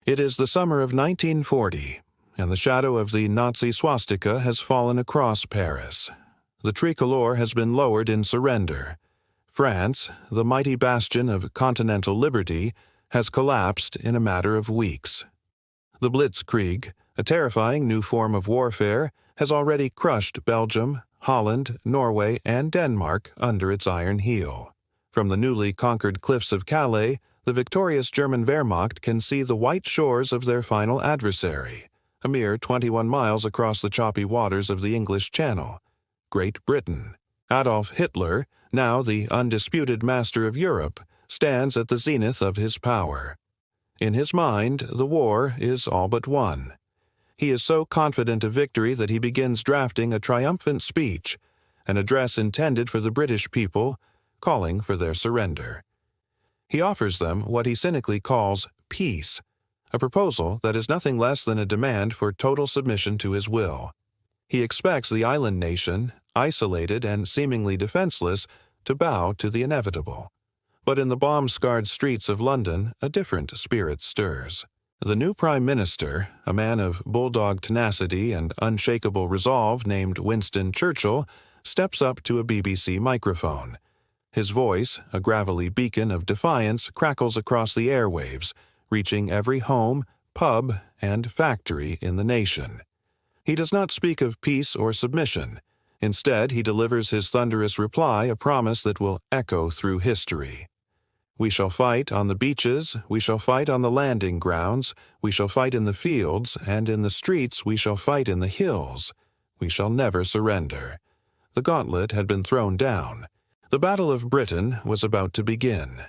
It is the summer of 1940, and the shadow of the Nazi swastika has fallen across Paris. The tricolor has been lowered in surrender. France, the mighty bastion of continental liberty, has collapsed in a matter of weeks. The Blitzkrieg, a terrifying new form of warfare, has already crushed Belgium, Holland, Norway, and Denmark under its iron heel. From the newly conquered cliffs of Calais, the victorious German Wehrmacht can see the white shores of their final adversary, a mere 21 miles across the choppy waters of the English Channel, Great Britain. Adolf Hitler, now the undisputed master of Europe, stands at the zenith of his power. In his mind, the war is all but won. He is so confident of victory that he begins drafting a triumphant speech, an address intended for the British people, calling for their surrender. He offers them what he cynically calls peace, a proposal that is nothing less than a demand for total submission to his will. He expects the island nation, isolated and seemingly defenseless, to bow to the inevitable. But in the bomb-scarred streets of London, a different spirit stirs. The new Prime Minister, a man of bulldog tenacity and unshakable resolve named Winston Churchill, steps up to a BBC microphone. His voice, a gravelly beacon of defiance, crackles across the airwaves, reaching every home, pub, and factory in the nation. He does not speak of peace or submission. Instead, he delivers his thunderous reply, a promise that will echo through history. We shall fight on the beaches, we shall fight on the landing grounds, we shall fight in the fields, and in the streets we shall fight in the hills. We shall never surrender. The gauntlet had been thrown down. The Battle of Britain was about to begin.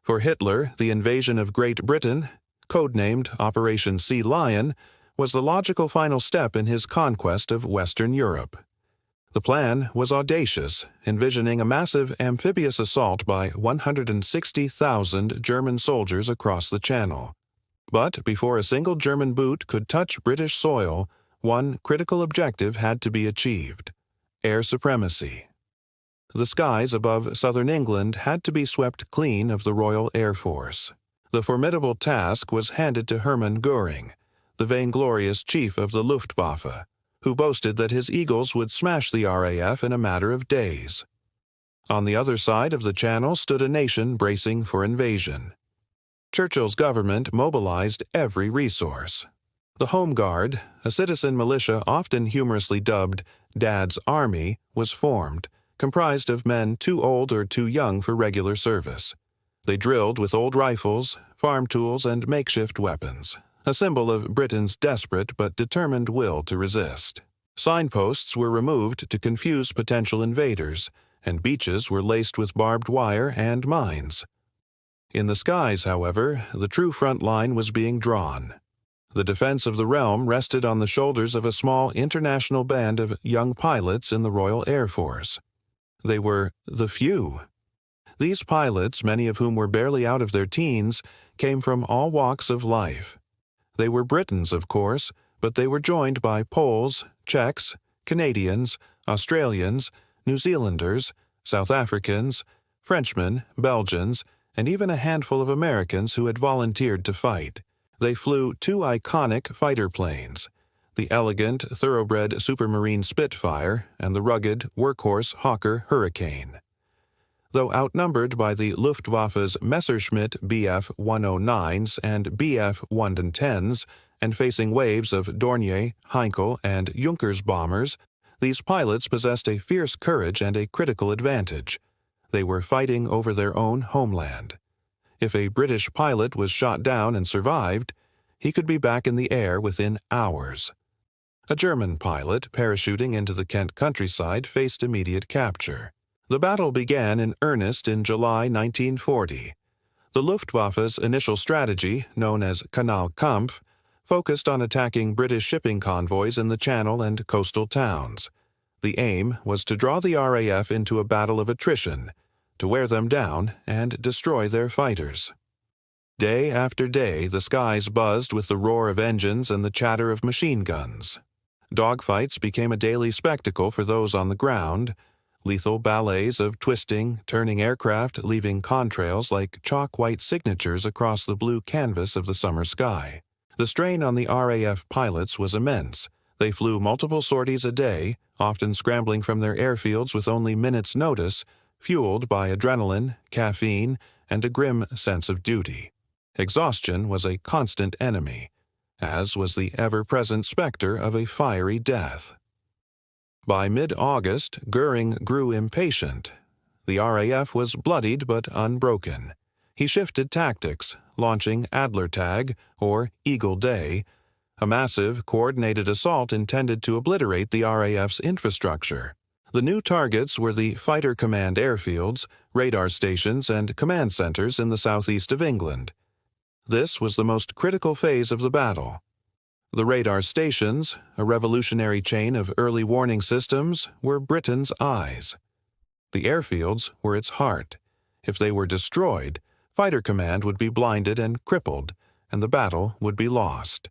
For Hitler, the invasion of Great Britain, codenamed Operation Sea Lion, was the logical final step in his conquest of Western Europe. The plan was audacious, envisioning a massive amphibious assault by 160,000 German soldiers across the Channel. But before a single German boot could touch British soil, one critical objective had to be achieved: air supremacy. The skies above southern England had to be swept clean of the Royal Air Force. The formidable task was handed to Hermann Göring, the vainglorious chief of the Luftwaffe, who boasted that his Eagles would smash the RAF in a matter of days. On the other side of the Channel stood a nation bracing for invasion. Churchill's government mobilized every resource. The Home Guard, a citizen militia often humorously dubbed Dad's Army, was formed, comprised of men too old or too young for regular service. They drilled with old rifles, farm tools, and makeshift weapons, a symbol of Britain's desperate but determined will to resist. Signposts were removed to confuse potential invaders, and beaches were laced with barbed wire and mines. In the skies, however, the true front line was being drawn. The defense of the realm rested on the shoulders of a small international band of young pilots in the Royal Air Force. They were the few. These pilots, many of whom were barely out of their teens, came from all walks of life. They were Britons, of course, but they were joined by Poles, Czechs, Canadians, Australians, New Zealanders, South Africans, Frenchmen, Belgians, and even a handful of Americans who had volunteered to fight. They flew two iconic fighter planes, the elegant, thoroughbred Supermarine Spitfire and the rugged, workhorse Hawker Hurricane. Though outnumbered by the Luftwaffe's Messerschmitt Bf-109s and Bf-110s, and facing waves of Dornier, Heinkel, and Junkers bombers, these pilots possessed a fierce courage and a critical advantage. They were fighting over their own homeland. If a British pilot was shot down and survived, he could be back in the air within hours. A German pilot parachuting into the Kent countryside faced immediate capture. The battle began in earnest in July 1940. The Luftwaffe's initial strategy, known as Kanalkampf, focused on attacking British shipping convoys in the Channel and coastal towns. The aim was to draw the RAF into a battle of attrition, to wear them down and destroy their fighters. Day after day, the skies buzzed with the roar of engines and the chatter of machine guns. Dogfights became a daily spectacle for those on the ground. lethal ballets of twisting, turning aircraft leaving contrails like chalk-white signatures across the blue canvas of the summer sky. The strain on the RAF pilots was immense. They flew multiple sorties a day, often scrambling from their airfields with only minutes' notice, fueled by adrenaline, caffeine, and a grim sense of duty. Exhaustion was a constant enemy, as was the ever-present specter of a fiery death. By mid-August, Göring grew impatient. The RAF was bloodied but unbroken. He shifted tactics, launching Adler Tag, or Eagle Day, a massive, coordinated assault intended to obliterate the RAF's infrastructure. The new targets were the Fighter Command airfields, radar stations, and command centers in the southeast of England. This was the most critical phase of the battle. The radar stations, a revolutionary chain of early warning systems, were Britain's eyes. The airfields were its heart. If they were destroyed, Fighter Command would be blinded and crippled, and the battle would be lost.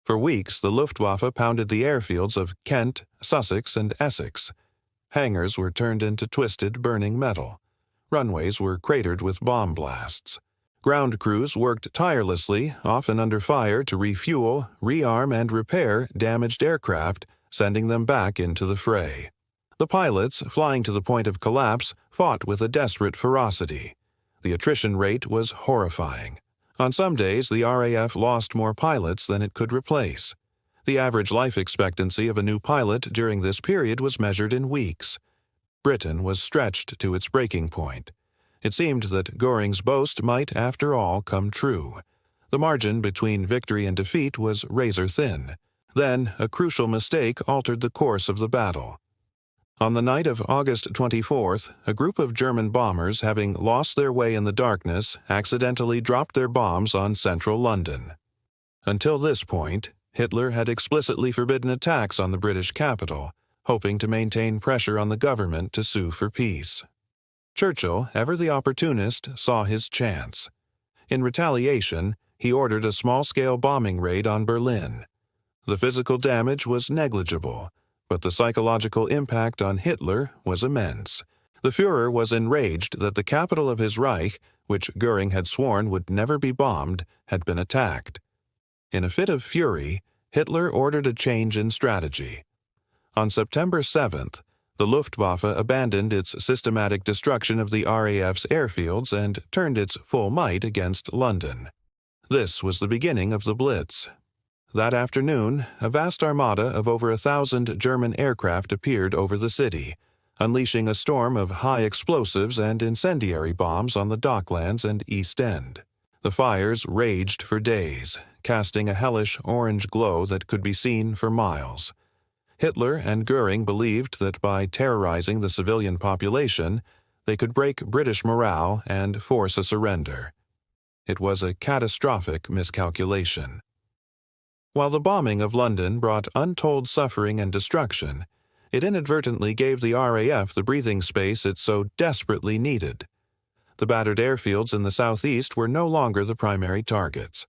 For weeks, the Luftwaffe pounded the airfields of Kent, Sussex, and Essex. Hangars were turned into twisted, burning metal. Runways were cratered with bomb blasts. Ground crews worked tirelessly, often under fire, to refuel, rearm, and repair damaged aircraft, sending them back into the fray. The pilots, flying to the point of collapse, fought with a desperate ferocity. The attrition rate was horrifying. On some days, the RAF lost more pilots than it could replace. The average life expectancy of a new pilot during this period was measured in weeks. Britain was stretched to its breaking point. It seemed that Göring's boast might, after all, come true. The margin between victory and defeat was razor-thin. Then, a crucial mistake altered the course of the battle. On the night of August 24th, a group of German bombers, having lost their way in the darkness, accidentally dropped their bombs on central London. Until this point, Hitler had explicitly forbidden attacks on the British capital, hoping to maintain pressure on the government to sue for peace. Churchill, ever the opportunist, saw his chance. In retaliation, he ordered a small-scale bombing raid on Berlin. The physical damage was negligible, but the psychological impact on Hitler was immense. The Führer was enraged that the capital of his Reich, which Göring had sworn would never be bombed, had been attacked. In a fit of fury, Hitler ordered a change in strategy. On September 7th, the Luftwaffe abandoned its systematic destruction of the RAF's airfields and turned its full might against London. This was the beginning of the Blitz. That afternoon, a vast armada of over 1,000 German aircraft appeared over the city, unleashing a storm of high explosives and incendiary bombs on the docklands and East End. The fires raged for days, casting a hellish orange glow that could be seen for miles. Hitler and Göring believed that by terrorizing the civilian population, they could break British morale and force a surrender. It was a catastrophic miscalculation. While the bombing of London brought untold suffering and destruction, it inadvertently gave the RAF the breathing space it so desperately needed. The battered airfields in the southeast were no longer the primary targets.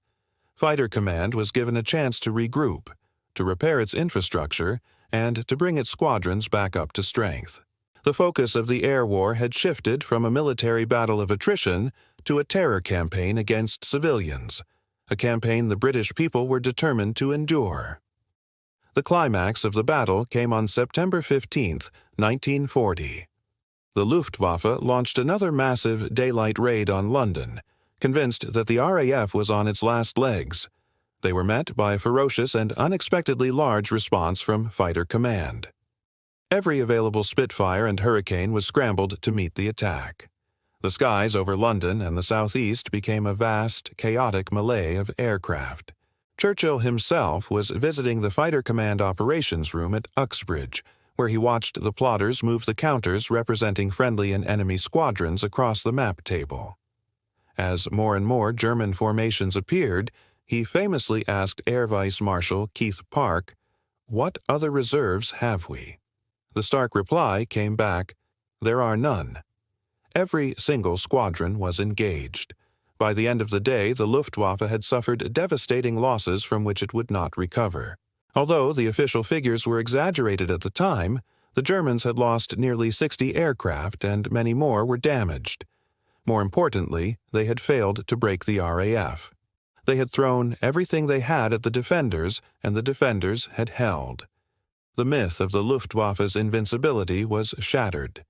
Fighter Command was given a chance to regroup, to repair its infrastructure, and to bring its squadrons back up to strength. The focus of the air war had shifted from a military battle of attrition to a terror campaign against civilians, a campaign the British people were determined to endure. The climax of the battle came on September 15, 1940. The Luftwaffe launched another massive daylight raid on London, convinced that the RAF was on its last legs. They were met by a ferocious and unexpectedly large response from Fighter Command. Every available Spitfire and Hurricane was scrambled to meet the attack. The skies over London and the southeast became a vast, chaotic melee of aircraft. Churchill himself was visiting the Fighter Command operations room at Uxbridge, where he watched the plotters move the counters representing friendly and enemy squadrons across the map table. As more and more German formations appeared, he famously asked Air Vice Marshal Keith Park, "What other reserves have we?" The stark reply came back, "There are none." Every single squadron was engaged. By the end of the day, the Luftwaffe had suffered devastating losses from which it would not recover. Although the official figures were exaggerated at the time, The Germans had lost nearly 60 aircraft and many more were damaged. More importantly, they had failed to break the RAF. They had thrown everything they had at the defenders, and the defenders had held. The myth of the Luftwaffe's invincibility was shattered.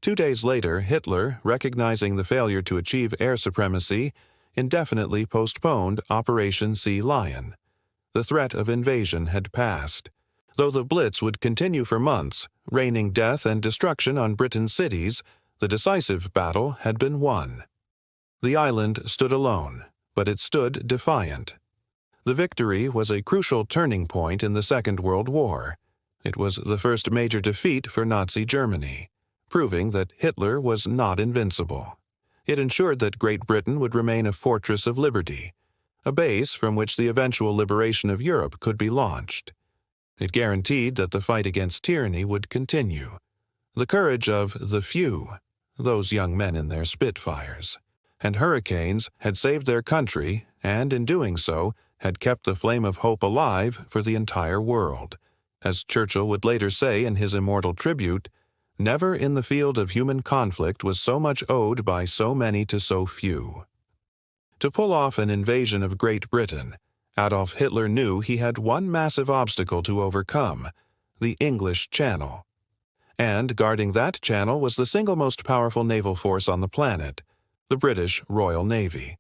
2 days later, Hitler, recognizing the failure to achieve air supremacy, indefinitely postponed Operation Sea Lion. The threat of invasion had passed. Though the Blitz would continue for months, raining death and destruction on Britain's cities, the decisive battle had been won. The island stood alone, but it stood defiant. The victory was a crucial turning point in the Second World War. It was the first major defeat for Nazi Germany, proving that Hitler was not invincible. It ensured that Great Britain would remain a fortress of liberty, a base from which the eventual liberation of Europe could be launched. It guaranteed that the fight against tyranny would continue. The courage of the few, those young men in their Spitfires, and Hurricanes had saved their country and, in doing so, had kept the flame of hope alive for the entire world. As Churchill would later say in his immortal tribute, "Never in the field of human conflict was so much owed by so many to so few." To pull off an invasion of Great Britain, Adolf Hitler knew he had one massive obstacle to overcome: the English Channel. And guarding that channel was the single most powerful naval force on the planet, the British Royal Navy.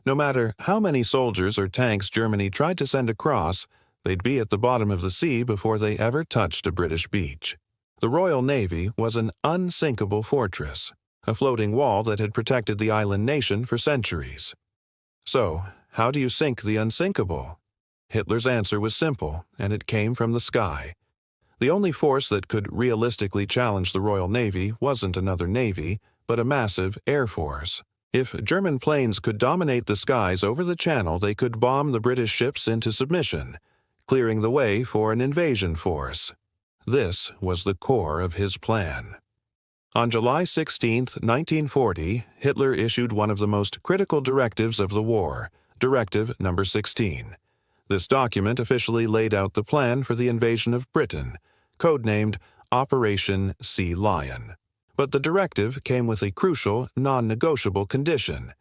No matter how many soldiers or tanks Germany tried to send across, they'd be at the bottom of the sea before they ever touched a British beach. The Royal Navy was an unsinkable fortress, a floating wall that had protected the island nation for centuries. So, how do you sink the unsinkable? Hitler's answer was simple, and it came from the sky. The only force that could realistically challenge the Royal Navy wasn't another navy, but a massive air force. If German planes could dominate the skies over the Channel, they could bomb the British ships into submission, clearing the way for an invasion force. This was the core of his plan. On July 16, 1940, Hitler issued one of the most critical directives of the war, Directive No. 16. This document officially laid out the plan for the invasion of Britain, codenamed Operation Sea Lion. But the directive came with a crucial, non-negotiable condition.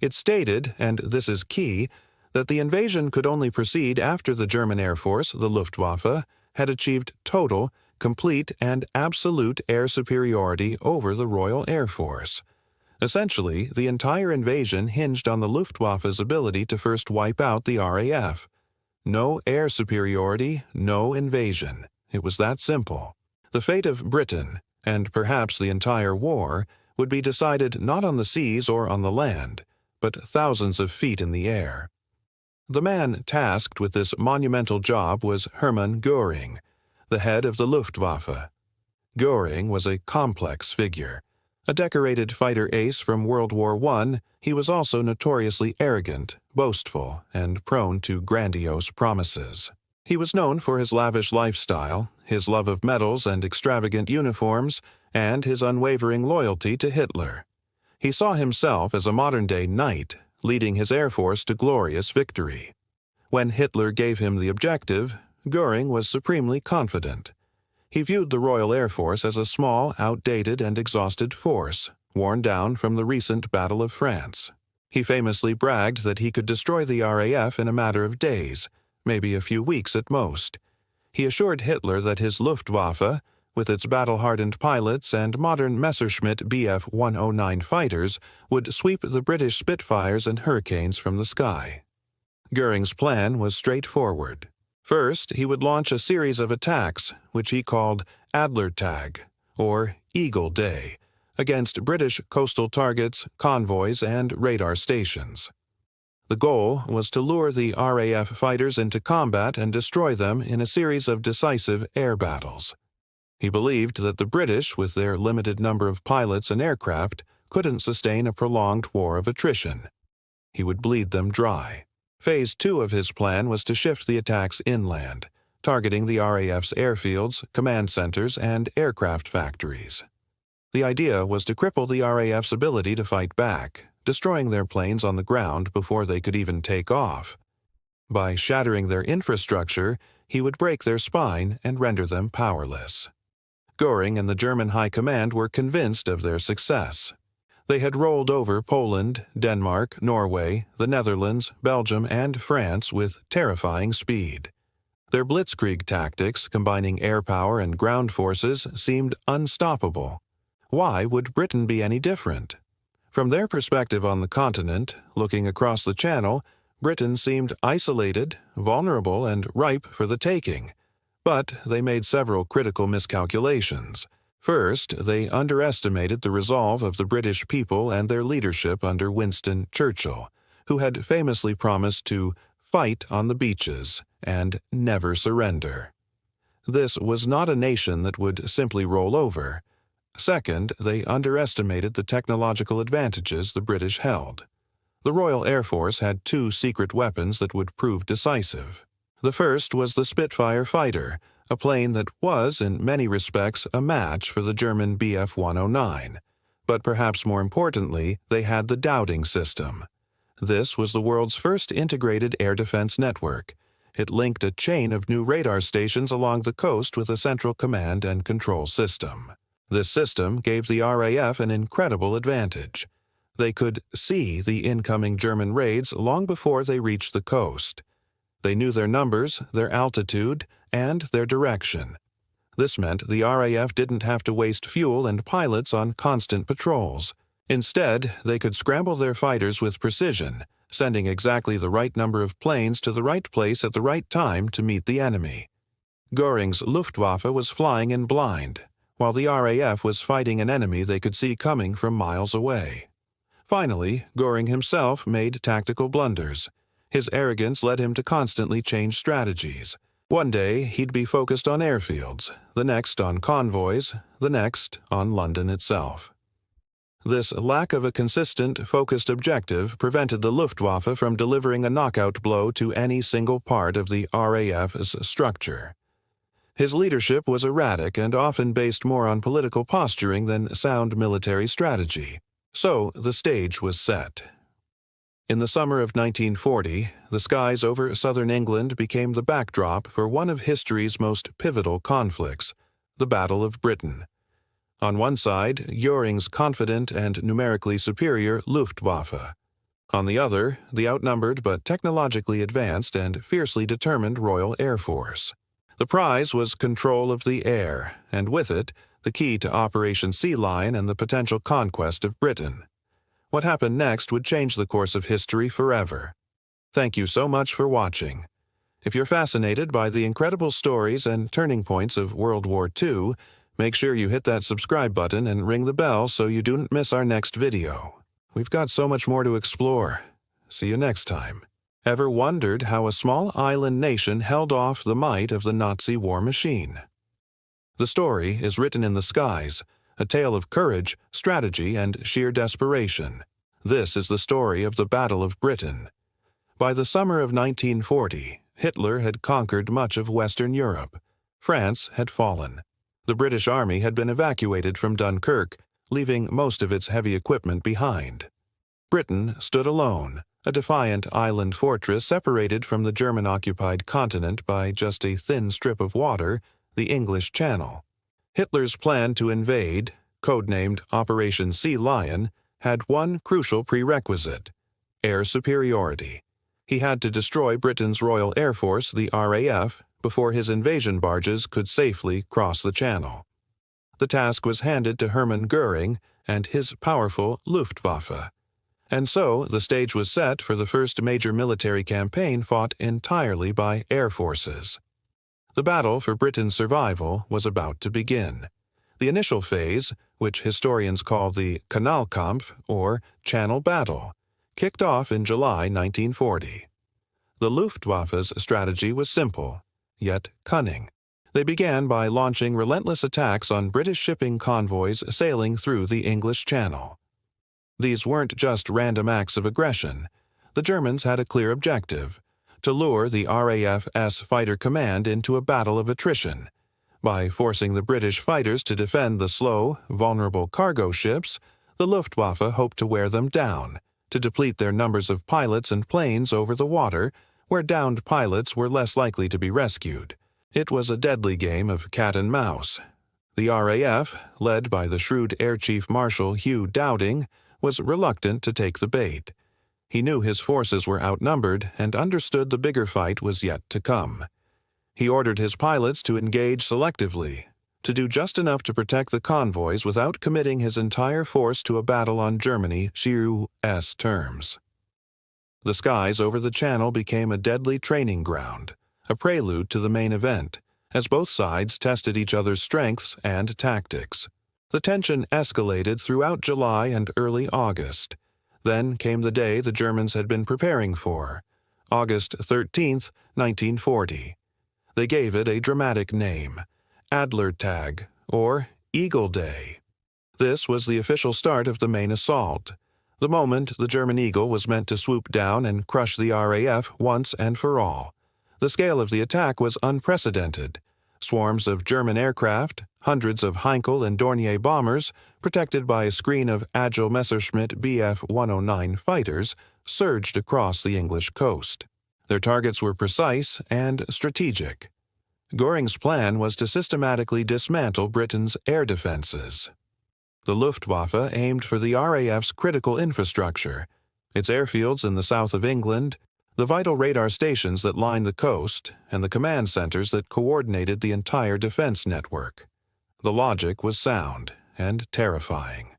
It stated, and this is key, that the invasion could only proceed after the German Air Force, the Luftwaffe, had achieved total, complete, and absolute air superiority over the Royal Air Force. Essentially, the entire invasion hinged on the Luftwaffe's ability to first wipe out the RAF. No air superiority, no invasion. It was that simple. The fate of Britain, and perhaps the entire war, would be decided not on the seas or on the land, but thousands of feet in the air. The man tasked with this monumental job was Hermann Göring, the head of the Luftwaffe. Göring was a complex figure. A decorated fighter ace from World War I, he was also notoriously arrogant, boastful, and prone to grandiose promises. He was known for his lavish lifestyle, his love of medals and extravagant uniforms, and his unwavering loyalty to Hitler. He saw himself as a modern-day knight, leading his air force to glorious victory. When Hitler gave him the objective, Göring was supremely confident. He viewed the Royal Air Force as a small, outdated, and exhausted force, worn down from the recent Battle of France. He famously bragged that he could destroy the RAF in a matter of days, maybe a few weeks at most. He assured Hitler that his Luftwaffe, with its battle-hardened pilots and modern Messerschmitt Bf 109 fighters, would sweep the British Spitfires and Hurricanes from the sky. Göring's plan was straightforward. First, he would launch a series of attacks, which he called Adlertag, or Eagle Day, against British coastal targets, convoys, and radar stations. The goal was to lure the RAF fighters into combat and destroy them in a series of decisive air battles. He believed that the British, with their limited number of pilots and aircraft, couldn't sustain a prolonged war of attrition. He would bleed them dry. Phase 2 of his plan was to shift the attacks inland, targeting the RAF's airfields, command centers, and aircraft factories. The idea was to cripple the RAF's ability to fight back, destroying their planes on the ground before they could even take off. By shattering their infrastructure, he would break their spine and render them powerless. Göring and the German High Command were convinced of their success. They had rolled over Poland, Denmark, Norway, the Netherlands, Belgium, and France with terrifying speed. Their blitzkrieg tactics, combining air power and ground forces, seemed unstoppable. Why would Britain be any different? From their perspective on the continent, looking across the Channel, Britain seemed isolated, vulnerable, and ripe for the taking. But they made several critical miscalculations. First, they underestimated the resolve of the British people and their leadership under Winston Churchill, who had famously promised to fight on the beaches and never surrender. This was not a nation that would simply roll over. Second, they underestimated the technological advantages the British held. The Royal Air Force had two secret weapons that would prove decisive. The first was the Spitfire fighter, a plane that was, in many respects, a match for the German Bf-109. But perhaps more importantly, they had the Dowding system. This was the world's first integrated air defense network. It linked a chain of new radar stations along the coast with a central command and control system. This system gave the RAF an incredible advantage. They could see the incoming German raids long before they reached the coast. They knew their numbers, their altitude, and their direction. This meant the RAF didn't have to waste fuel and pilots on constant patrols. Instead, they could scramble their fighters with precision, sending exactly the right number of planes to the right place at the right time to meet the enemy. Göring's Luftwaffe was flying in blind, while the RAF was fighting an enemy they could see coming from miles away. Finally, Göring himself made tactical blunders. His arrogance led him to constantly change strategies. One day, he'd be focused on airfields, the next on convoys, the next on London itself. This lack of a consistent, focused objective prevented the Luftwaffe from delivering a knockout blow to any single part of the RAF's structure. His leadership was erratic and often based more on political posturing than sound military strategy. So the stage was set. In the summer of 1940, the skies over southern England became the backdrop for one of history's most pivotal conflicts, the Battle of Britain. On one side, Göring's confident and numerically superior Luftwaffe. On the other, the outnumbered but technologically advanced and fiercely determined Royal Air Force. The prize was control of the air, and with it, the key to Operation Sea Lion and the potential conquest of Britain. What happened next would change the course of history forever. Thank you so much for watching. If you're fascinated by the incredible stories and turning points of World War II, make sure you hit that subscribe button and ring the bell so you don't miss our next video. We've got so much more to explore. See you next time. Ever wondered how a small island nation held off the might of the Nazi war machine? The story is written in the skies, a tale of courage, strategy, and sheer desperation. This is the story of the Battle of Britain. By the summer of 1940, Hitler had conquered much of Western Europe. France had fallen. The British Army had been evacuated from Dunkirk, leaving most of its heavy equipment behind. Britain stood alone, a defiant island fortress separated from the German-occupied continent by just a thin strip of water, the English Channel. Hitler's plan to invade, codenamed Operation Sea Lion, had one crucial prerequisite: air superiority. He had to destroy Britain's Royal Air Force, the RAF, before his invasion barges could safely cross the Channel. The task was handed to Hermann Göring and his powerful Luftwaffe. And so the stage was set for the first major military campaign fought entirely by air forces. The battle for Britain's survival was about to begin. The initial phase, which historians call the Kanalkampf, or Channel Battle, kicked off in July 1940. The Luftwaffe's strategy was simple, yet cunning. They began by launching relentless attacks on British shipping convoys sailing through the English Channel. These weren't just random acts of aggression. The Germans had a clear objective: to lure the RAF's fighter command into a battle of attrition. By forcing the British fighters to defend the slow, vulnerable cargo ships, the Luftwaffe hoped to wear them down, to deplete their numbers of pilots and planes over the water, where downed pilots were less likely to be rescued. It was a deadly game of cat and mouse. The RAF, led by the shrewd Air Chief Marshal Hugh Dowding, was reluctant to take the bait. He knew his forces were outnumbered and understood the bigger fight was yet to come. He ordered his pilots to engage selectively, to do just enough to protect the convoys without committing his entire force to a battle on Germany's terms. The skies over the Channel became a deadly training ground, a prelude to the main event, as both sides tested each other's strengths and tactics. The tension escalated throughout July and early August. Then came the day the Germans had been preparing for, August 13, 1940. They gave it a dramatic name, Adlertag, or Eagle Day. This was the official start of the main assault, the moment the German Eagle was meant to swoop down and crush the RAF once and for all. The scale of the attack was unprecedented. Swarms of German aircraft, hundreds of Heinkel and Dornier bombers, protected by a screen of agile Messerschmitt Bf-109 fighters, surged across the English coast. Their targets were precise and strategic. Göring's plan was to systematically dismantle Britain's air defenses. The Luftwaffe aimed for the RAF's critical infrastructure, its airfields in the south of England, the vital radar stations that lined the coast, and the command centers that coordinated the entire defense network. The logic was sound and terrifying.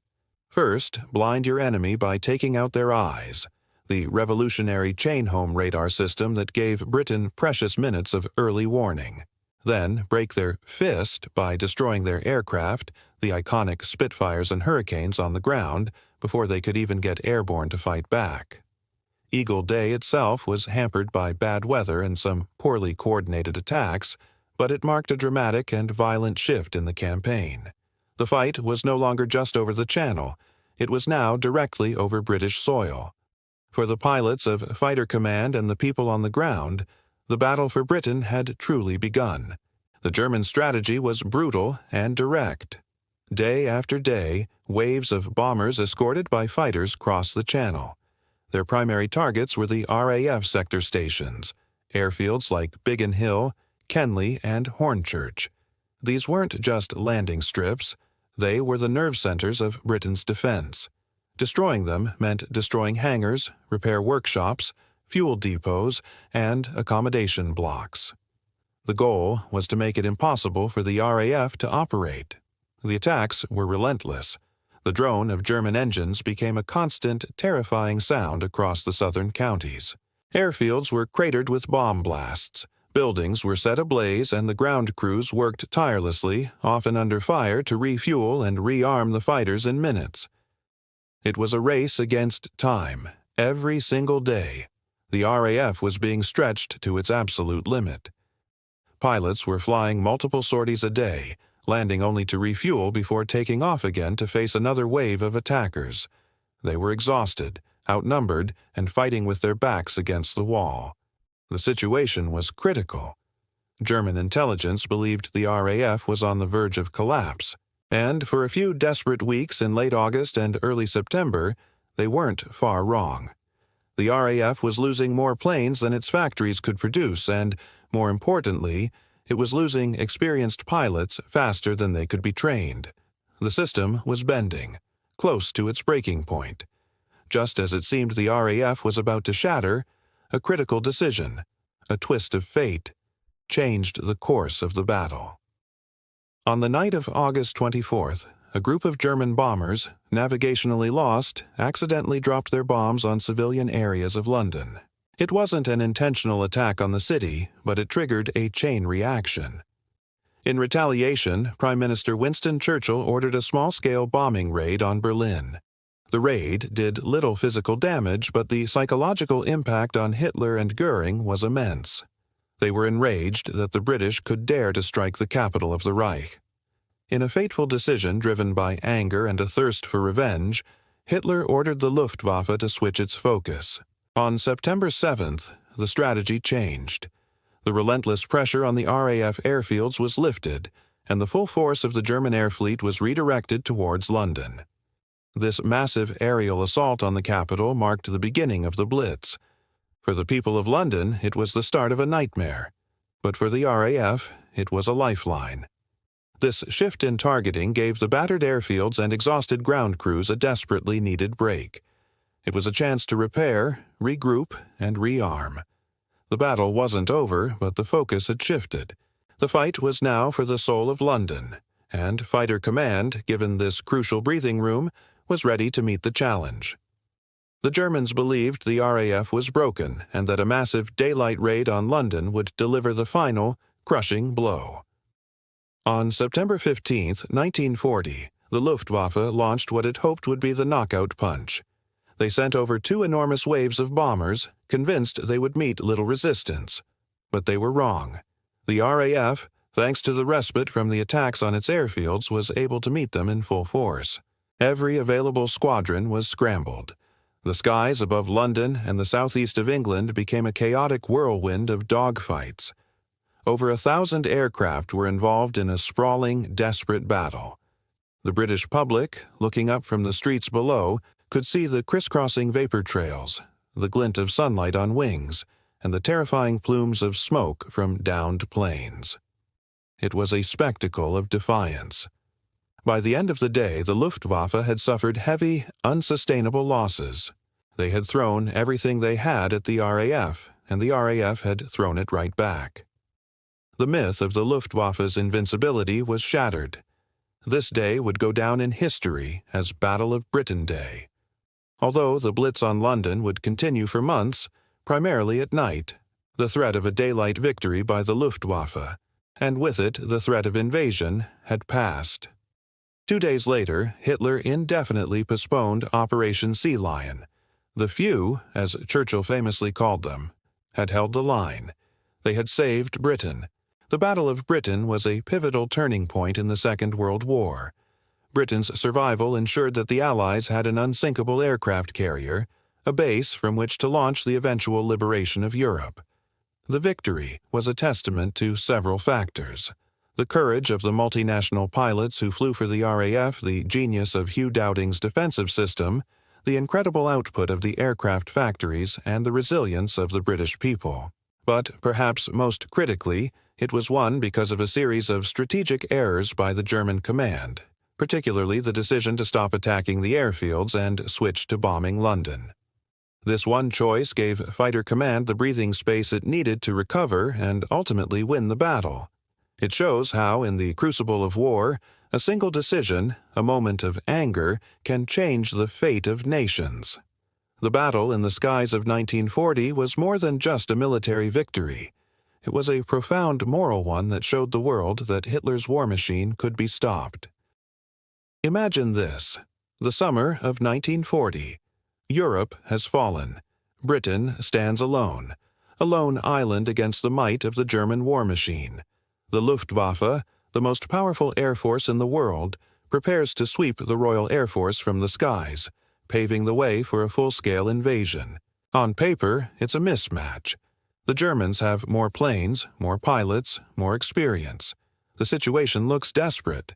First, blind your enemy by taking out their eyes, the revolutionary chain-home radar system that gave Britain precious minutes of early warning. Then break their fist by destroying their aircraft, the iconic Spitfires and Hurricanes, on the ground before they could even get airborne to fight back. Eagle Day itself was hampered by bad weather and some poorly coordinated attacks, but it marked a dramatic and violent shift in the campaign. The fight was no longer just over the Channel, it was now directly over British soil. For the pilots of Fighter Command and the people on the ground, the battle for Britain had truly begun. The German strategy was brutal and direct. Day after day, waves of bombers escorted by fighters crossed the Channel. Their primary targets were the RAF sector stations, airfields like Biggin Hill, Kenley, and Hornchurch. These weren't just landing strips, they were the nerve centers of Britain's defense. Destroying them meant destroying hangars, repair workshops, fuel depots, and accommodation blocks. The goal was to make it impossible for the RAF to operate. The attacks were relentless. The drone of German engines became a constant, terrifying sound across the southern counties. Airfields were cratered with bomb blasts. Buildings were set ablaze, and the ground crews worked tirelessly, often under fire, to refuel and rearm the fighters in minutes. It was a race against time, every single day. The RAF was being stretched to its absolute limit. Pilots were flying multiple sorties a day, landing only to refuel before taking off again to face another wave of attackers. They were exhausted, outnumbered, and fighting with their backs against the wall. The situation was critical. German intelligence believed the RAF was on the verge of collapse, and for a few desperate weeks in late August and early September, they weren't far wrong. The RAF was losing more planes than its factories could produce, and, more importantly, it was losing experienced pilots faster than they could be trained. The system was bending, close to its breaking point. Just as it seemed the RAF was about to shatter, a critical decision, a twist of fate, changed the course of the battle. On the night of August 24th, a group of German bombers, navigationally lost, accidentally dropped their bombs on civilian areas of London. It wasn't an intentional attack on the city, but it triggered a chain reaction. In retaliation, Prime Minister Winston Churchill ordered a small-scale bombing raid on Berlin. The raid did little physical damage, but the psychological impact on Hitler and Göring was immense. They were enraged that the British could dare to strike the capital of the Reich. In a fateful decision driven by anger and a thirst for revenge, Hitler ordered the Luftwaffe to switch its focus. On September 7th, the strategy changed. The relentless pressure on the RAF airfields was lifted, and the full force of the German air fleet was redirected towards London. This massive aerial assault on the capital marked the beginning of the Blitz. For the people of London, it was the start of a nightmare, but for the RAF, it was a lifeline. This shift in targeting gave the battered airfields and exhausted ground crews a desperately needed break. It was a chance to repair, regroup, and rearm. The battle wasn't over, but the focus had shifted. The fight was now for the soul of London, and Fighter Command, given this crucial breathing room, was ready to meet the challenge. The Germans believed the RAF was broken and that a massive daylight raid on London would deliver the final, crushing blow. On September 15, 1940, the Luftwaffe launched what it hoped would be the knockout punch. They sent over 2 enormous waves of bombers, convinced they would meet little resistance. But they were wrong. The RAF, thanks to the respite from the attacks on its airfields, was able to meet them in full force. Every available squadron was scrambled. The skies above London and the southeast of England became a chaotic whirlwind of dogfights. Over 1,000 aircraft were involved in a sprawling, desperate battle. The British public, looking up from the streets below, could see the crisscrossing vapor trails, the glint of sunlight on wings, and the terrifying plumes of smoke from downed planes. It was a spectacle of defiance. By the end of the day, the Luftwaffe had suffered heavy, unsustainable losses. They had thrown everything they had at the RAF, and the RAF had thrown it right back. The myth of the Luftwaffe's invincibility was shattered. This day would go down in history as Battle of Britain Day. Although the blitz on London would continue for months, primarily at night, the threat of a daylight victory by the Luftwaffe, and with it the threat of invasion, had passed. 2 days later, Hitler indefinitely postponed Operation Sea Lion. The few, as Churchill famously called them, had held the line. They had saved Britain. The Battle of Britain was a pivotal turning point in the Second World War. Britain's survival ensured that the Allies had an unsinkable aircraft carrier, a base from which to launch the eventual liberation of Europe. The victory was a testament to several factors: the courage of the multinational pilots who flew for the RAF, the genius of Hugh Dowding's defensive system, the incredible output of the aircraft factories, and the resilience of the British people. But perhaps most critically, it was won because of a series of strategic errors by the German command, particularly the decision to stop attacking the airfields and switch to bombing London. This one choice gave Fighter Command the breathing space it needed to recover and ultimately win the battle. It shows how, in the crucible of war, a single decision, a moment of anger, can change the fate of nations. The battle in the skies of 1940 was more than just a military victory. It was a profound moral one that showed the world that Hitler's war machine could be stopped. Imagine this: the summer of 1940. Europe has fallen. Britain stands alone, a lone island against the might of the German war machine. The Luftwaffe, the most powerful air force in the world, prepares to sweep the Royal Air Force from the skies, paving the way for a full-scale invasion. On paper, it's a mismatch. The Germans have more planes, more pilots, more experience. The situation looks desperate.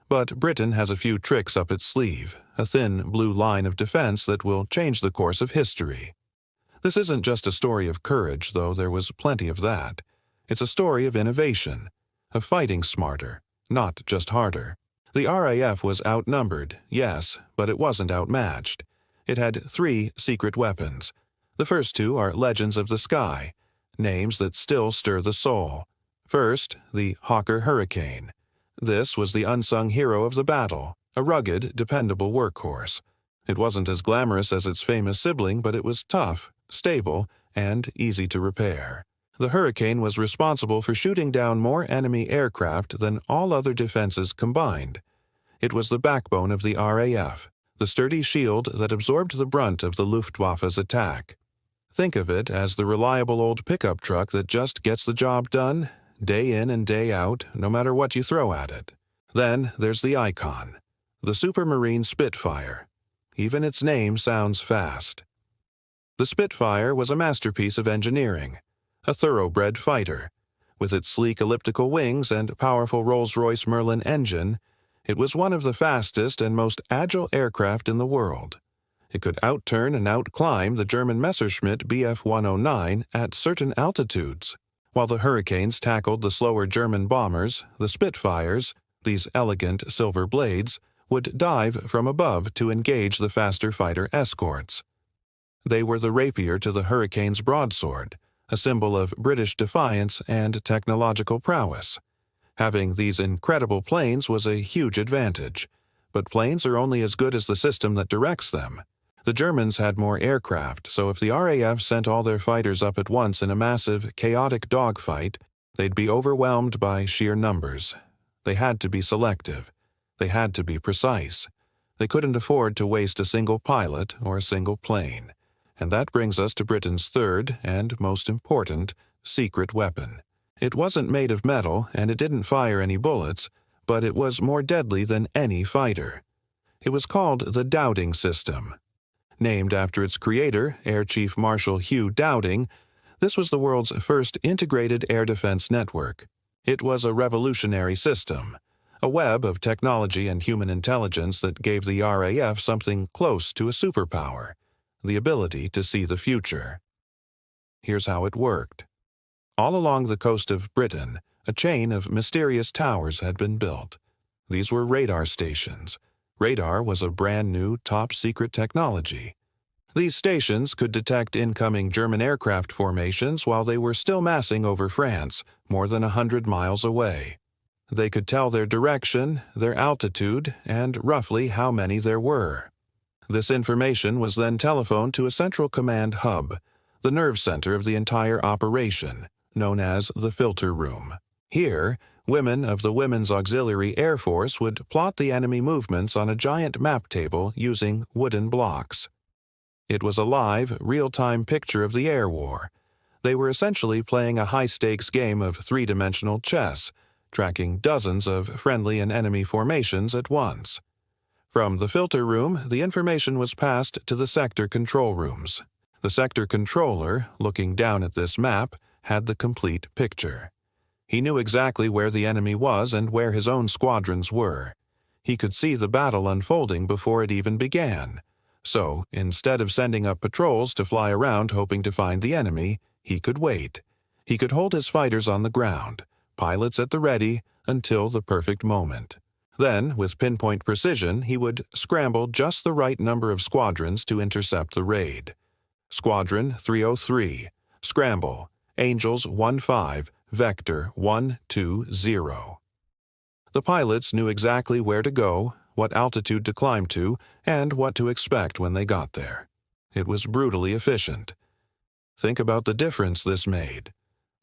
But Britain has a few tricks up its sleeve, a thin blue line of defense that will change the course of history. This isn't just a story of courage, though there was plenty of that. It's a story of innovation, of fighting smarter, not just harder. The RAF was outnumbered, yes, but it wasn't outmatched. It had 3 secret weapons. The first 2 are legends of the sky, names that still stir the soul. First, the Hawker Hurricane. This was the unsung hero of the battle, a rugged, dependable workhorse. It wasn't as glamorous as its famous sibling, but it was tough, stable, and easy to repair. The Hurricane was responsible for shooting down more enemy aircraft than all other defenses combined. It was the backbone of the RAF, the sturdy shield that absorbed the brunt of the Luftwaffe's attack. Think of it as the reliable old pickup truck that just gets the job done, day in and day out, no matter what you throw at it. Then there's the icon, the Supermarine Spitfire. Even its name sounds fast. The Spitfire was a masterpiece of engineering, a thoroughbred fighter. With its sleek elliptical wings and powerful Rolls-Royce Merlin engine, it was one of the fastest and most agile aircraft in the world. It could outturn and outclimb the German Messerschmitt Bf 109 at certain altitudes. While the Hurricanes tackled the slower German bombers, the Spitfires, These elegant silver blades would dive from above to engage the faster fighter escorts. They were the rapier to the Hurricane's broadsword, a symbol of British defiance and technological prowess. Having these incredible planes was a huge advantage, but planes are only as good as the system that directs them. The Germans had more aircraft, so if the RAF sent all their fighters up at once in a massive, chaotic dogfight, they'd be overwhelmed by sheer numbers. They had to be selective. They had to be precise. They couldn't afford to waste a single pilot or a single plane. And that brings us to Britain's third, and most important, secret weapon. It wasn't made of metal, and it didn't fire any bullets, but it was more deadly than any fighter. It was called the Dowding System. Named after its creator, Air Chief Marshal Hugh Dowding, this was the world's first integrated air defense network. It was a revolutionary system, a web of technology and human intelligence that gave the RAF something close to a superpower, the ability to see the future. Here's how it worked. All along the coast of Britain, a chain of mysterious towers had been built. These were radar stations. Radar was a brand-new, top-secret technology. These stations could detect incoming German aircraft formations while they were still massing over France, more than 100 miles away. They could tell their direction, their altitude, and roughly how many there were. This information was then telephoned to a central command hub, the nerve center of the entire operation, known as the filter room. Here, women of the Women's Auxiliary Air Force would plot the enemy movements on a giant map table using wooden blocks. It was a live, real-time picture of the air war. They were essentially playing a high-stakes game of three-dimensional chess, tracking dozens of friendly and enemy formations at once. From the filter room, the information was passed to the sector control rooms. The sector controller, looking down at this map, had the complete picture. He knew exactly where the enemy was and where his own squadrons were. He could see the battle unfolding before it even began. So, instead of sending up patrols to fly around hoping to find the enemy, he could wait. He could hold his fighters on the ground, pilots at the ready, until the perfect moment. Then, with pinpoint precision, he would scramble just the right number of squadrons to intercept the raid. Squadron 303, scramble, Angels 1-5, Vector 1-2-0. The pilots knew exactly where to go, what altitude to climb to, and what to expect when they got there. It was brutally efficient. Think about the difference this made.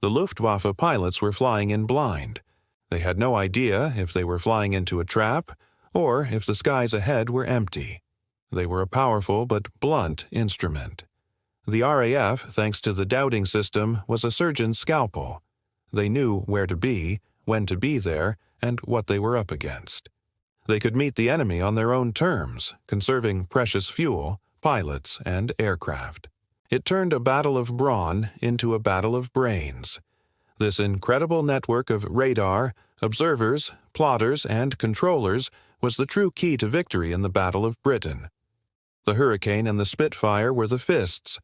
The Luftwaffe pilots were flying in blind. They had no idea if they were flying into a trap or if the skies ahead were empty. They were a powerful but blunt instrument. The RAF, thanks to the Dowding system, was a surgeon's scalpel. They knew where to be, when to be there, and what they were up against. They could meet the enemy on their own terms, conserving precious fuel, pilots, and aircraft. It turned a battle of brawn into a battle of brains. This incredible network of radar, observers, plotters, and controllers was the true key to victory in the Battle of Britain. The Hurricane and the Spitfire were the fists,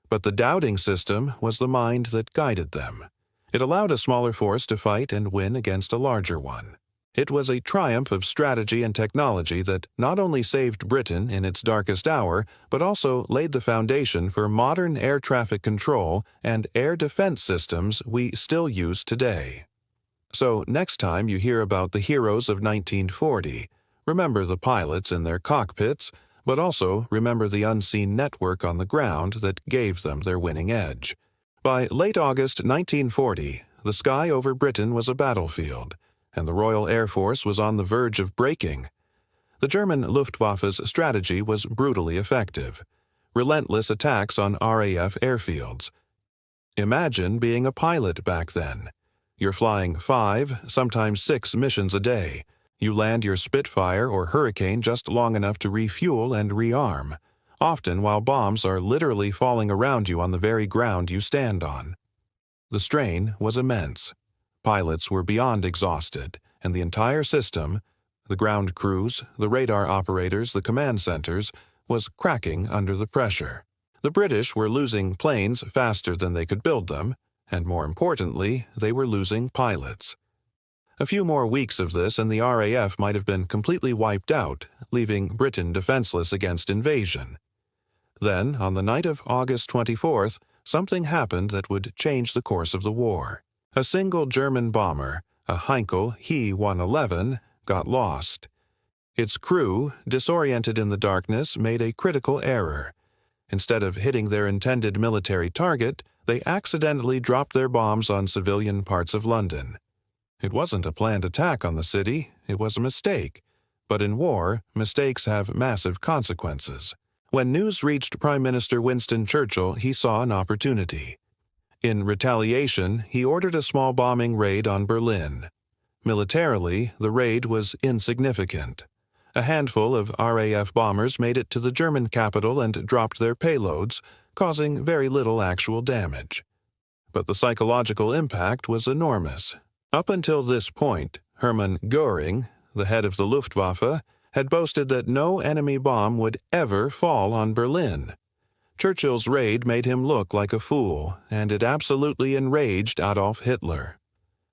but the Dowding system was the mind that guided them. It allowed a smaller force to fight and win against a larger one. It was a triumph of strategy and technology that not only saved Britain in its darkest hour, but also laid the foundation for modern air traffic control and air defense systems we still use today. So next time you hear about the heroes of 1940, remember the pilots in their cockpits, but also remember the unseen network on the ground that gave them their winning edge. By late August 1940, the sky over Britain was a battlefield, and the Royal Air Force was on the verge of breaking. The German Luftwaffe's strategy was brutally effective. Relentless attacks on RAF airfields. Imagine being a pilot back then. You're flying 5, sometimes 6 missions a day. You land your Spitfire or Hurricane just long enough to refuel and rearm, often while bombs are literally falling around you on the very ground you stand on. The strain was immense. Pilots were beyond exhausted, and the entire system, the ground crews, the radar operators, the command centers, was cracking under the pressure. The British were losing planes faster than they could build them, and more importantly, they were losing pilots. A few more weeks of this and the RAF might have been completely wiped out, leaving Britain defenseless against invasion. Then, on the night of August 24th, something happened that would change the course of the war. A single German bomber, a Heinkel He-111, got lost. Its crew, disoriented in the darkness, made a critical error. Instead of hitting their intended military target, they accidentally dropped their bombs on civilian parts of London. It wasn't a planned attack on the city, it was a mistake. But in war, mistakes have massive consequences. When news reached Prime Minister Winston Churchill, he saw an opportunity. In retaliation, he ordered a small bombing raid on Berlin. Militarily, the raid was insignificant. A handful of RAF bombers made it to the German capital and dropped their payloads, causing very little actual damage. But the psychological impact was enormous. Up until this point, Hermann Göring, the head of the Luftwaffe, had boasted that no enemy bomb would ever fall on Berlin. Churchill's raid made him look like a fool, and it absolutely enraged Adolf Hitler.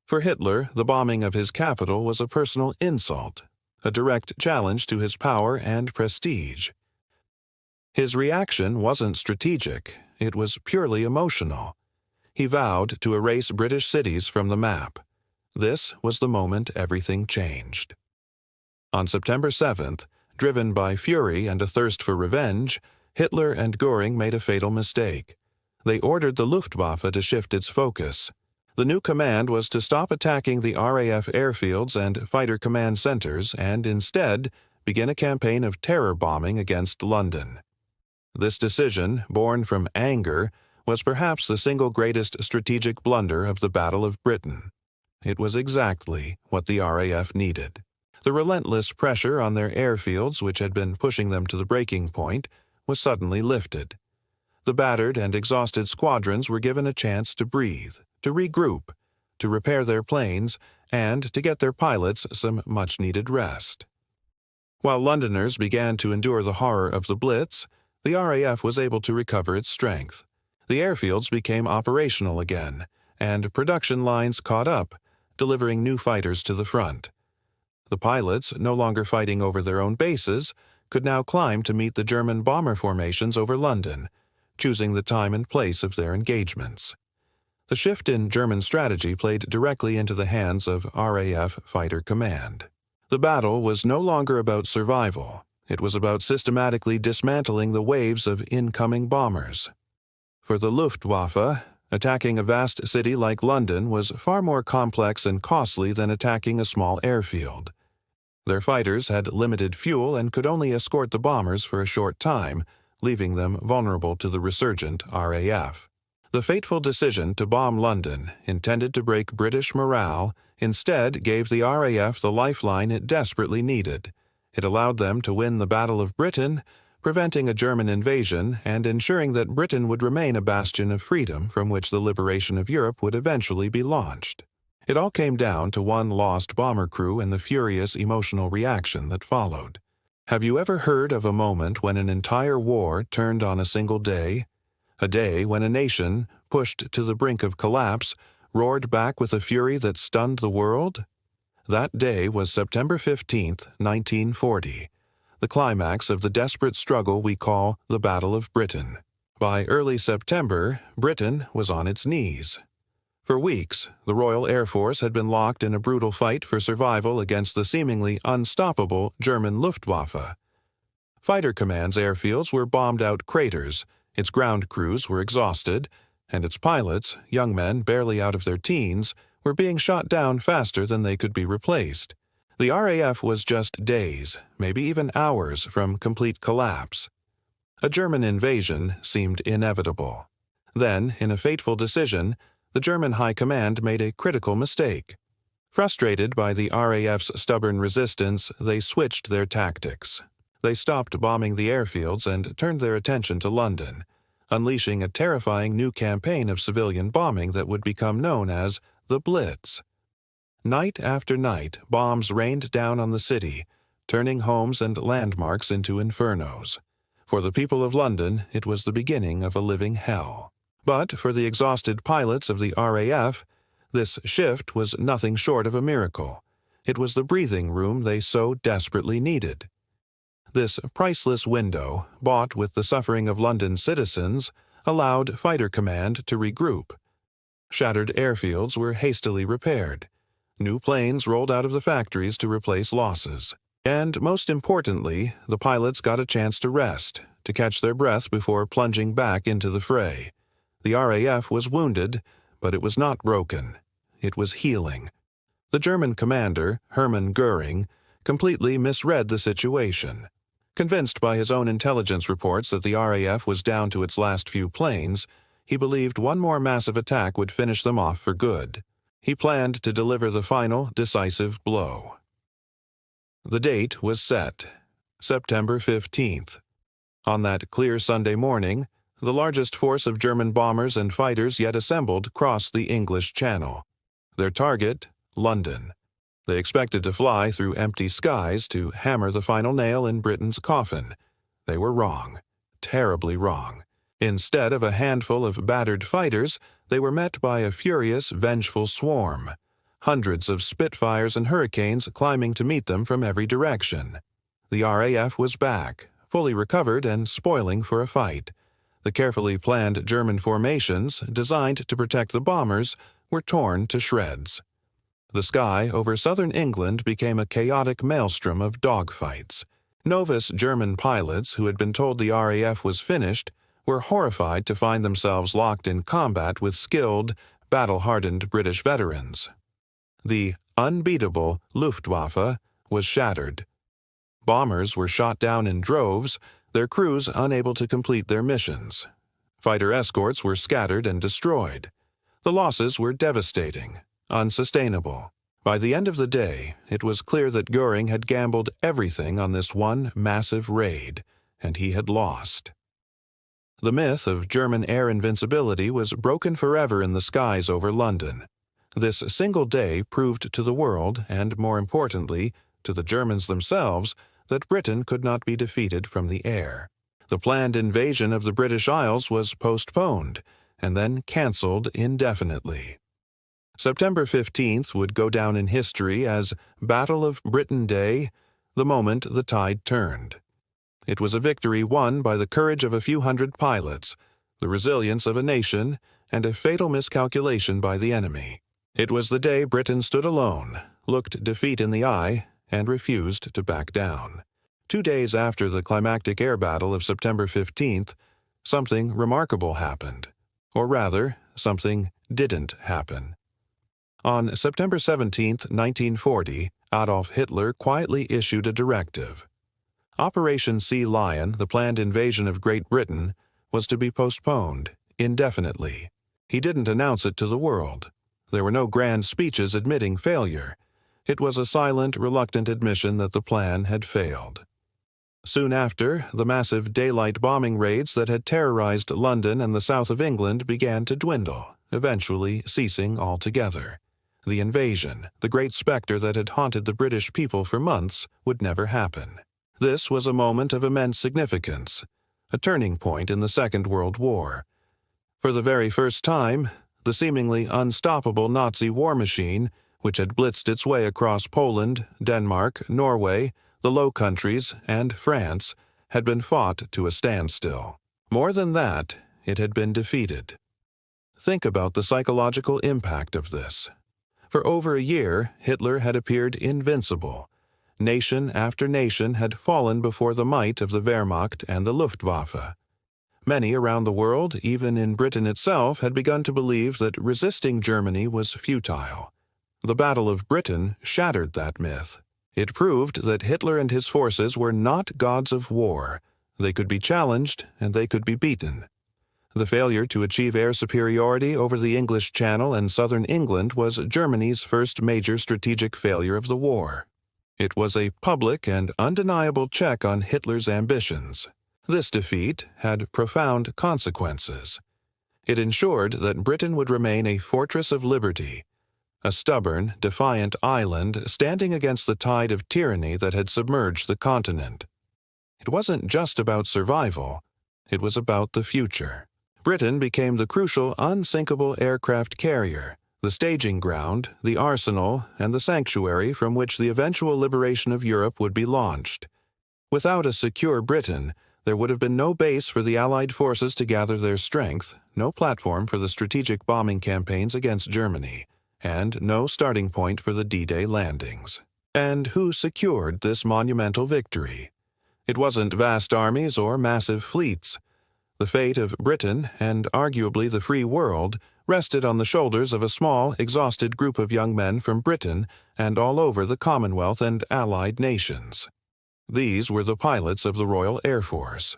For Hitler, the bombing of his capital was a personal insult, a direct challenge to his power and prestige. His reaction wasn't strategic, it was purely emotional. He vowed to erase British cities from the map. This was the moment everything changed. On September 7th, driven by fury and a thirst for revenge, Hitler and Göring made a fatal mistake. They ordered the Luftwaffe to shift its focus. The new command was to stop attacking the RAF airfields and fighter command centers and instead begin a campaign of terror bombing against London. This decision, born from anger, was perhaps the single greatest strategic blunder of the Battle of Britain. It was exactly what the RAF needed. The relentless pressure on their airfields, which had been pushing them to the breaking point, was suddenly lifted. The battered and exhausted squadrons were given a chance to breathe, to regroup, to repair their planes, and to get their pilots some much-needed rest. While Londoners began to endure the horror of the Blitz, the RAF was able to recover its strength. The airfields became operational again, and production lines caught up, delivering new fighters to the front. The pilots, no longer fighting over their own bases, could now climb to meet the German bomber formations over London, choosing the time and place of their engagements. The shift in German strategy played directly into the hands of RAF Fighter Command. The battle was no longer about survival. It was about systematically dismantling the waves of incoming bombers. For the Luftwaffe, attacking a vast city like London was far more complex and costly than attacking a small airfield. Their fighters had limited fuel and could only escort the bombers for a short time, leaving them vulnerable to the resurgent RAF. The fateful decision to bomb London, intended to break British morale, instead gave the RAF the lifeline it desperately needed. It allowed them to win the Battle of Britain, preventing a German invasion and ensuring that Britain would remain a bastion of freedom from which the liberation of Europe would eventually be launched. It all came down to one lost bomber crew and the furious emotional reaction that followed. Have you ever heard of a moment when an entire war turned on a single day? A day when a nation, pushed to the brink of collapse, roared back with a fury that stunned the world? That day was September 15, 1940, the climax of the desperate struggle we call the Battle of Britain. By early September, Britain was on its knees. For weeks, the Royal Air Force had been locked in a brutal fight for survival against the seemingly unstoppable German Luftwaffe. Fighter Command's airfields were bombed out craters, its ground crews were exhausted, and its pilots, young men barely out of their teens, were being shot down faster than they could be replaced. The RAF was just days, maybe even hours, from complete collapse. A German invasion seemed inevitable. Then, in a fateful decision, the German High Command made a critical mistake. Frustrated by the RAF's stubborn resistance, they switched their tactics. They stopped bombing the airfields and turned their attention to London, unleashing a terrifying new campaign of civilian bombing that would become known as the Blitz. Night after night, bombs rained down on the city, turning homes and landmarks into infernos. For the people of London, it was the beginning of a living hell. But for the exhausted pilots of the RAF, This shift was nothing short of a miracle. It was the breathing room they so desperately needed. This priceless window, bought with the suffering of London's citizens, allowed Fighter Command to regroup. Shattered airfields were hastily repaired. New planes rolled out of the factories to replace losses. And most importantly, the pilots got a chance to rest, to catch their breath before plunging back into the fray. The RAF was wounded, but it was not broken. It was healing. The German commander, Hermann Göring, completely misread the situation. Convinced by his own intelligence reports that the RAF was down to its last few planes, he believed one more massive attack would finish them off for good. He planned to deliver the final, decisive blow. The date was set, September 15th. On that clear Sunday morning, the largest force of German bombers and fighters yet assembled crossed the English Channel. Their target, London. They expected to fly through empty skies to hammer the final nail in Britain's coffin. They were wrong, terribly wrong. Instead of a handful of battered fighters, they were met by a furious, vengeful swarm. Hundreds of Spitfires and Hurricanes climbing to meet them from every direction. The RAF was back, fully recovered and spoiling for a fight. The carefully planned German formations, designed to protect the bombers, were torn to shreds. The sky over southern England became a chaotic maelstrom of dogfights. Novice German pilots who had been told the RAF was finished were horrified to find themselves locked in combat with skilled, battle-hardened British veterans. The unbeatable Luftwaffe was shattered. Bombers were shot down in droves, their crews unable to complete their missions. Fighter escorts were scattered and destroyed. The losses were devastating, unsustainable. By the end of the day, it was clear that Göring had gambled everything on this one massive raid, and he had lost. The myth of German air invincibility was broken forever in the skies over London. This single day proved to the world, and more importantly, to the Germans themselves, that Britain could not be defeated from the air. The planned invasion of the British Isles was postponed, and then cancelled indefinitely. September 15th would go down in history as Battle of Britain Day, the moment the tide turned. It was a victory won by the courage of a few hundred pilots, the resilience of a nation, and a fatal miscalculation by the enemy. It was the day Britain stood alone, looked defeat in the eye, and refused to back down. 2 days after the climactic air battle of September 15th, something remarkable happened. Or rather, something didn't happen. On September 17, 1940, Adolf Hitler quietly issued a directive. Operation Sea Lion, the planned invasion of Great Britain, was to be postponed indefinitely. He didn't announce it to the world. There were no grand speeches admitting failure. It was a silent, reluctant admission that the plan had failed. Soon after, the massive daylight bombing raids that had terrorized London and the south of England began to dwindle, eventually ceasing altogether. The invasion, the great specter that had haunted the British people for months, would never happen. This was a moment of immense significance, a turning point in the Second World War. For the very first time, the seemingly unstoppable Nazi war machine, which had blitzed its way across Poland, Denmark, Norway, the Low Countries, and France, had been fought to a standstill. More than that, it had been defeated. Think about the psychological impact of this. For over a year, Hitler had appeared invincible. Nation after nation had fallen before the might of the Wehrmacht and the Luftwaffe. Many around the world, even in Britain itself, had begun to believe that resisting Germany was futile. The Battle of Britain shattered that myth. It proved that Hitler and his forces were not gods of war. They could be challenged, and they could be beaten. The failure to achieve air superiority over the English Channel and southern England was Germany's first major strategic failure of the war. It was a public and undeniable check on Hitler's ambitions. This defeat had profound consequences. It ensured that Britain would remain a fortress of liberty, a stubborn, defiant island standing against the tide of tyranny that had submerged the continent. It wasn't just about survival, it was about the future. Britain became the crucial unsinkable aircraft carrier, the staging ground, the arsenal, and the sanctuary from which the eventual liberation of Europe would be launched. Without a secure Britain, there would have been no base for the Allied forces to gather their strength, no platform for the strategic bombing campaigns against Germany, and no starting point for the D-Day landings. And who secured this monumental victory? It wasn't vast armies or massive fleets. The fate of Britain, and arguably the free world, rested on the shoulders of a small, exhausted group of young men from Britain and all over the Commonwealth and Allied nations. These were the pilots of the Royal Air Force.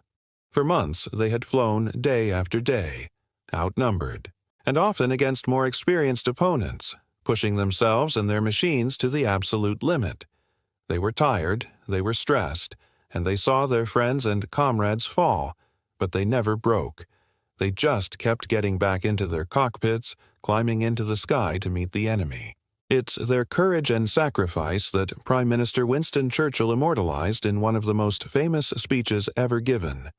For months they had flown day after day, outnumbered, and often against more experienced opponents, pushing themselves and their machines to the absolute limit. They were tired, they were stressed, and they saw their friends and comrades fall, but they never broke. They just kept getting back into their cockpits, climbing into the sky to meet the enemy. It's their courage and sacrifice that Prime Minister Winston Churchill immortalized in one of the most famous speeches ever given.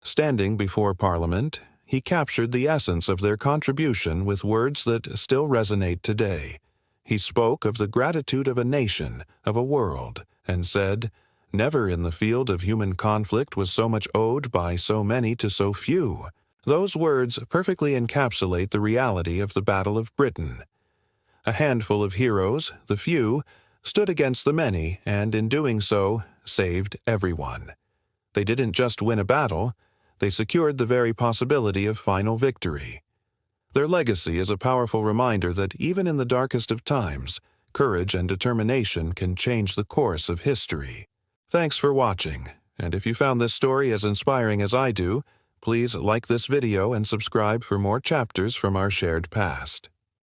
Standing before Parliament, he captured the essence of their contribution with words that still resonate today. He spoke of the gratitude of a nation, of a world, and said, "Never in the field of human conflict was so much owed by so many to so few." Those words perfectly encapsulate the reality of the Battle of Britain. A handful of heroes, the few, stood against the many, and in doing so, saved everyone. They didn't just win a battle, they secured the very possibility of final victory. Their legacy is a powerful reminder that even in the darkest of times, courage and determination can change the course of history. Thanks for watching, and if you found this story as inspiring as I do, please like this video and subscribe for more chapters from our shared past.